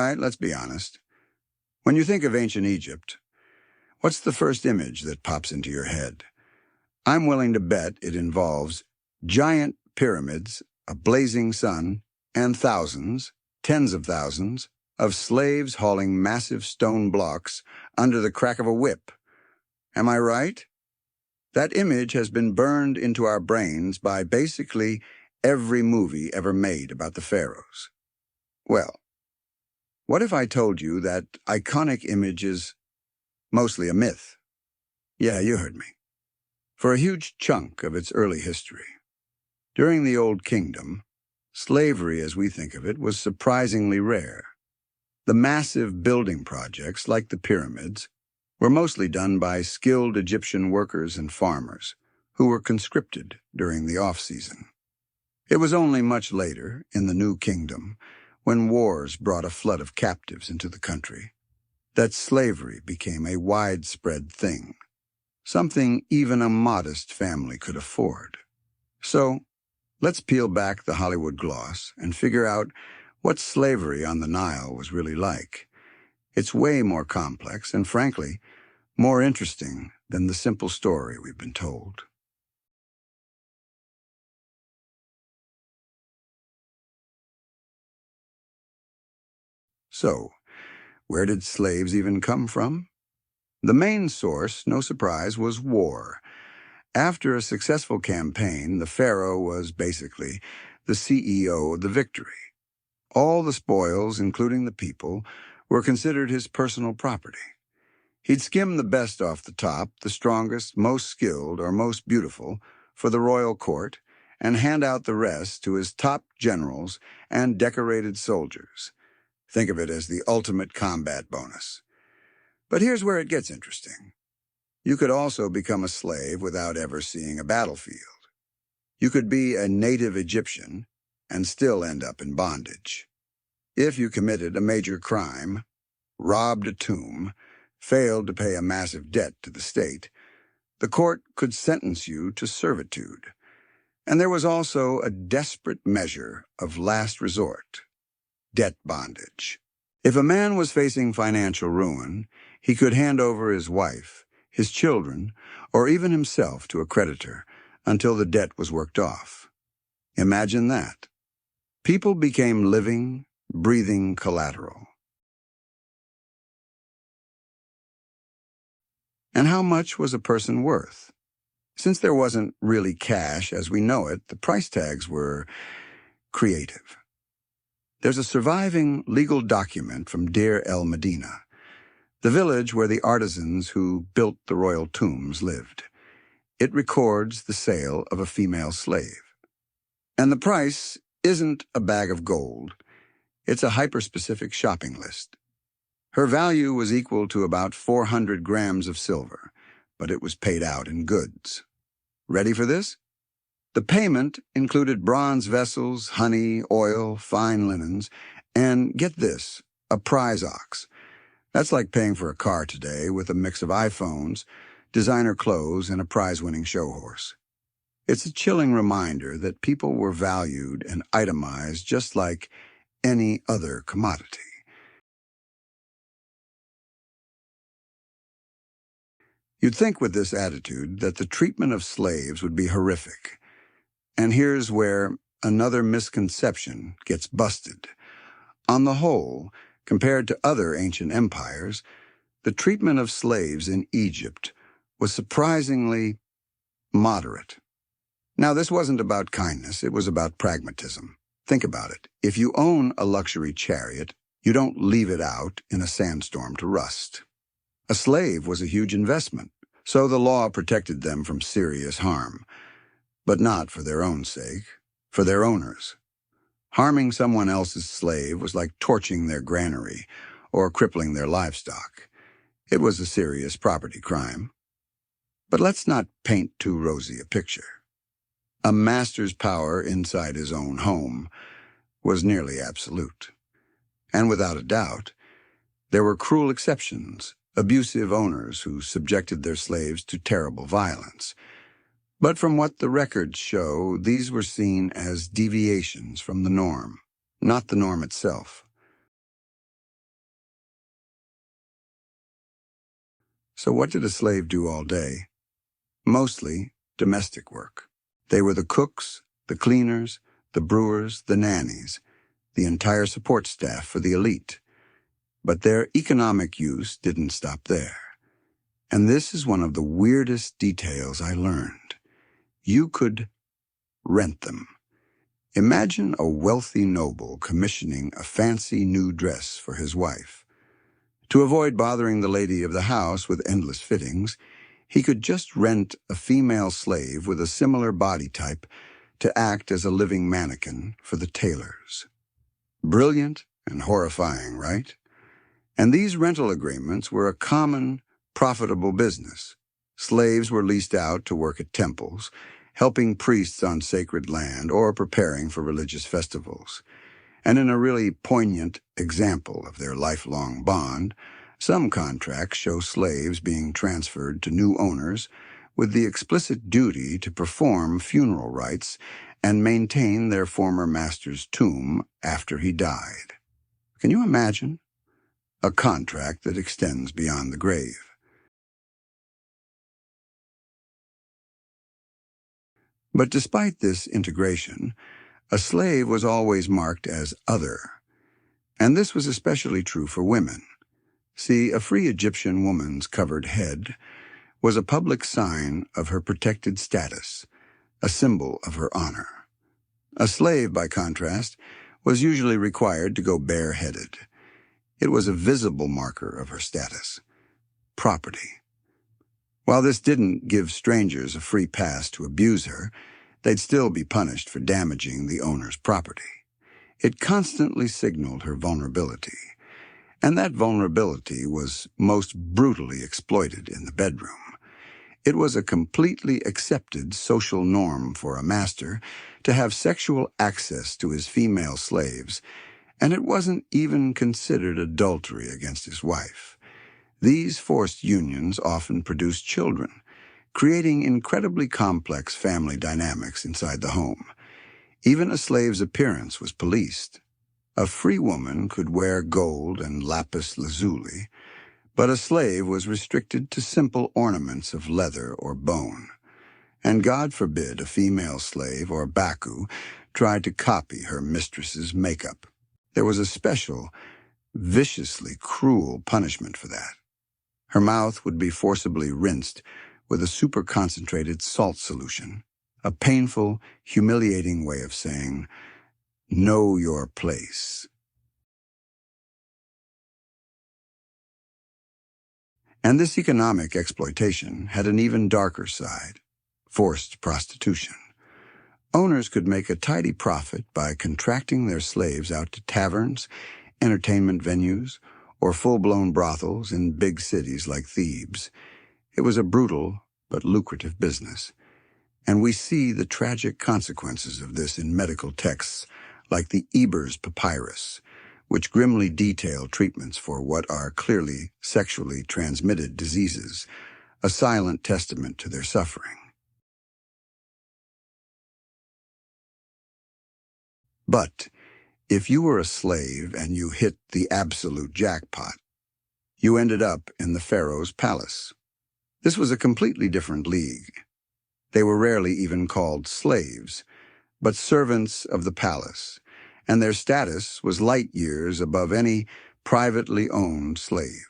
right, let's be honest. When you think of ancient Egypt, what's the first image that pops into your head? I'm willing to bet it involves giant pyramids, a blazing sun, and thousands, tens of thousands, of slaves hauling massive stone blocks under the crack of a whip. Am I right? That image has been burned into our brains by basically every movie ever made about the pharaohs. Well, what if I told you that iconic image is mostly a myth? Yeah, you heard me. For a huge chunk of its early history, during the Old Kingdom, slavery as we think of it was surprisingly rare. The massive building projects, like the pyramids, were mostly done by skilled Egyptian workers and farmers who were conscripted during the off-season. It was only much later, in the New Kingdom, when wars brought a flood of captives into the country, that slavery became a widespread thing, something even a modest family could afford. So, let's peel back the Hollywood gloss and figure out what slavery on the Nile was really like. It's way more complex and, frankly, more interesting than the simple story we've been told. So, where did slaves even come from? The main source, no surprise, was war. After a successful campaign, the pharaoh was basically the CEO of the victory. All the spoils, including the people, were considered his personal property. He'd skim the best off the top, the strongest, most skilled, or most beautiful, for the royal court, and hand out the rest to his top generals and decorated soldiers. Think of it as the ultimate combat bonus. But here's where it gets interesting. You could also become a slave without ever seeing a battlefield. You could be a native Egyptian and still end up in bondage. If you committed a major crime, robbed a tomb, failed to pay a massive debt to the state, the court could sentence you to servitude. And there was also a desperate measure of last resort: debt bondage. If a man was facing financial ruin, he could hand over his wife, his children, or even himself to a creditor until the debt was worked off. Imagine that. People became living, breathing collateral. And how much was a person worth? Since there wasn't really cash as we know it, the price tags were creative. There's a surviving legal document from Deir el-Medina, the village where the artisans who built the royal tombs lived. It records the sale of a female slave. And the price isn't a bag of gold. It's a hyper-specific shopping list. Her value was equal to about 400 grams of silver, but it was paid out in goods. Ready for this? The payment included bronze vessels, honey, oil, fine linens, and, get this, a prize ox. That's like paying for a car today with a mix of iPhones, designer clothes, and a prize-winning show horse. It's a chilling reminder that people were valued and itemized just like any other commodity. You'd think with this attitude that the treatment of slaves would be horrific. And here's where another misconception gets busted. On the whole, compared to other ancient empires, the treatment of slaves in Egypt was surprisingly moderate. Now, this wasn't about kindness, it was about pragmatism. Think about it. If you own a luxury chariot, you don't leave it out in a sandstorm to rust. A slave was a huge investment, so the law protected them from serious harm. But not for their own sake, for their owners. Harming someone else's slave was like torching their granary or crippling their livestock. It was a serious property crime. But let's not paint too rosy a picture. A master's power inside his own home was nearly absolute. And without a doubt, there were cruel exceptions, abusive owners who subjected their slaves to terrible violence. But from what the records show, these were seen as deviations from the norm, not the norm itself. So what did a slave do all day? Mostly domestic work. They were the cooks, the cleaners, the brewers, the nannies, the entire support staff for the elite. But their economic use didn't stop there. And this is one of the weirdest details I learned. You could rent them. Imagine a wealthy noble commissioning a fancy new dress for his wife. To avoid bothering the lady of the house with endless fittings, he could just rent a female slave with a similar body type to act as a living mannequin for the tailors. Brilliant and horrifying, right? And these rental agreements were a common, profitable business. Slaves were leased out to work at temples, helping priests on sacred land or preparing for religious festivals. And in a really poignant example of their lifelong bond, some contracts show slaves being transferred to new owners with the explicit duty to perform funeral rites and maintain their former master's tomb after he died. Can you imagine? A contract that extends beyond the grave. But despite this integration, a slave was always marked as other. And this was especially true for women. See, a free Egyptian woman's covered head was a public sign of her protected status, a symbol of her honor. A slave, by contrast, was usually required to go bareheaded. It was a visible marker of her status, property. While this didn't give strangers a free pass to abuse her, they'd still be punished for damaging the owner's property. It constantly signaled her vulnerability, and that vulnerability was most brutally exploited in the bedroom. It was a completely accepted social norm for a master to have sexual access to his female slaves, and it wasn't even considered adultery against his wife. These forced unions often produced children, creating incredibly complex family dynamics inside the home. Even a slave's appearance was policed. A free woman could wear gold and lapis lazuli, but a slave was restricted to simple ornaments of leather or bone. And God forbid a female slave or Baku tried to copy her mistress's makeup. There was a special, viciously cruel punishment for that. Her mouth would be forcibly rinsed with a super-concentrated salt solution, a painful, humiliating way of saying, "Know your place." And this economic exploitation had an even darker side, forced prostitution. Owners could make a tidy profit by contracting their slaves out to taverns, entertainment venues, or full-blown brothels in big cities like Thebes. It was a brutal but lucrative business, and we see the tragic consequences of this in medical texts like the Eber's Papyrus, which grimly detail treatments for what are clearly sexually transmitted diseases, a silent testament to their suffering. But if you were a slave and you hit the absolute jackpot, you ended up in the Pharaoh's palace. This was a completely different league. They were rarely even called slaves, but servants of the palace, and their status was light years above any privately owned slave.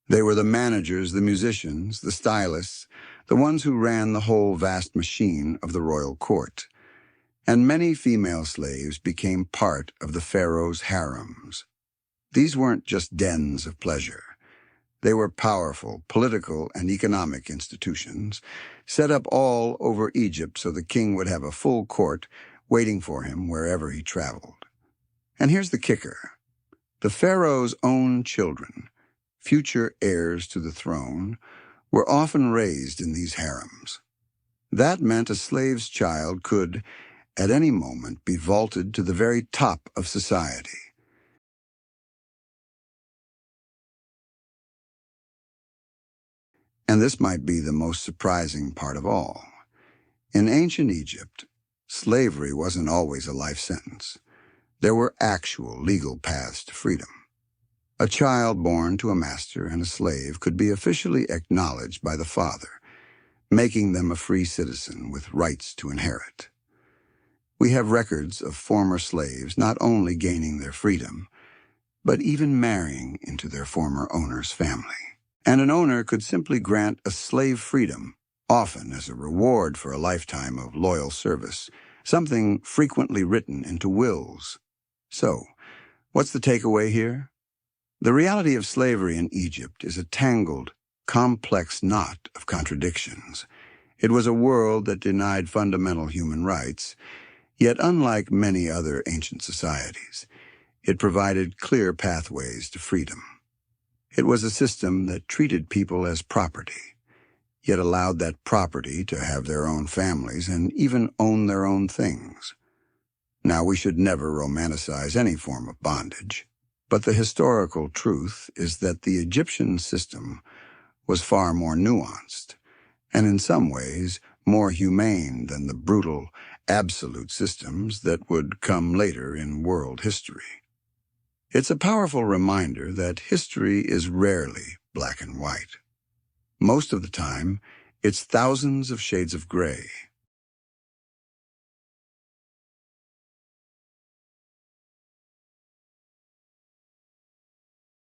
They were the managers, the musicians, the stylists, the ones who ran the whole vast machine of the royal court. And many female slaves became part of the Pharaoh's harems. These weren't just dens of pleasure. They were powerful political and economic institutions, set up all over Egypt so the king would have a full court waiting for him wherever he traveled. And here's the kicker. The Pharaoh's own children, future heirs to the throne, were often raised in these harems. That meant a slave's child could, at any moment, be vaulted to the very top of society. And this might be the most surprising part of all. In ancient Egypt, slavery wasn't always a life sentence. There were actual legal paths to freedom. A child born to a master and a slave could be officially acknowledged by the father, making them a free citizen with rights to inherit. We have records of former slaves not only gaining their freedom, but even marrying into their former owner's family. And an owner could simply grant a slave freedom, often as a reward for a lifetime of loyal service, something frequently written into wills. So, what's the takeaway here? The reality of slavery in Egypt is a tangled, complex knot of contradictions. It was a world that denied fundamental human rights, yet unlike many other ancient societies, it provided clear pathways to freedom. It was a system that treated people as property, yet allowed that property to have their own families and even own their own things. Now, we should never romanticize any form of bondage, but the historical truth is that the Egyptian system was far more nuanced, and in some ways more humane than the brutal, absolute systems that would come later in world history. It's a powerful reminder that history is rarely black and white. Most of the time, it's thousands of shades of gray.